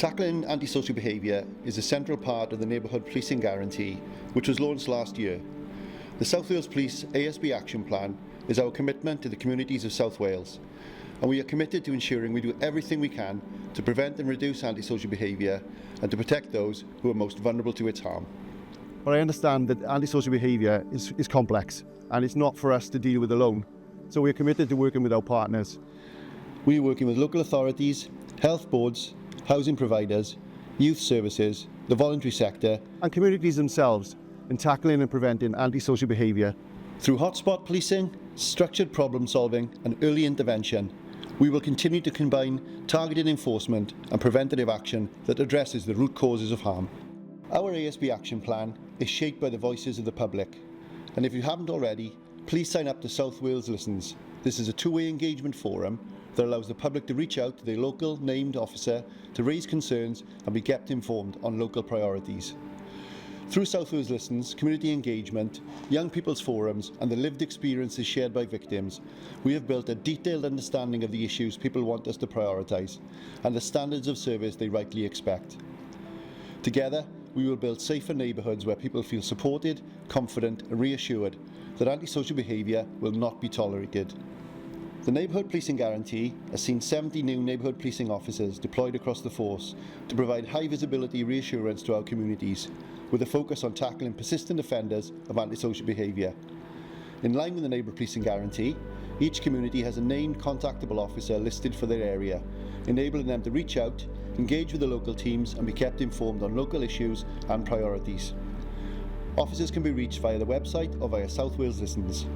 Tackling antisocial behaviour is a central part of the Neighbourhood Policing Guarantee, which was launched last year. The South Wales Police ASB Action Plan is our commitment to the communities of South Wales, and we are committed to ensuring we do everything we can to prevent and reduce antisocial behaviour and to protect those who are most vulnerable to its harm. But I understand that antisocial behaviour is complex and it's not for us to deal with alone. So we're committed to working with our partners. We are working with local authorities, health boards, housing providers, youth services, the voluntary sector And communities themselves in tackling and preventing antisocial behaviour. through hotspot policing, structured problem solving and early intervention. We will continue to combine targeted enforcement and preventative action that addresses the root causes of harm. Our ASB Action Plan is shaped by the voices of the public, and if you haven't already, please sign up to South Wales Listens. This is a two-way engagement forum that allows the public to reach out to their local named officer to raise concerns and be kept informed on local priorities. Through South Wales Listens, community engagement, young people's forums and the lived experiences shared by victims, we have built a detailed understanding of the issues people want us to prioritise and the standards of service they rightly expect. Together, we will build safer neighbourhoods where people feel supported, confident and reassured that antisocial behaviour will not be tolerated. The Neighbourhood Policing Guarantee has seen 70 new neighbourhood policing officers deployed across the force to provide high visibility reassurance to our communities, with a focus on tackling persistent offenders of antisocial behaviour. In line with the Neighbourhood Policing Guarantee, each community has a named contactable officer listed for their area, enabling them to reach out, engage with the local teams and be kept informed on local issues and priorities. Officers can be reached via the website or via South Wales Listens.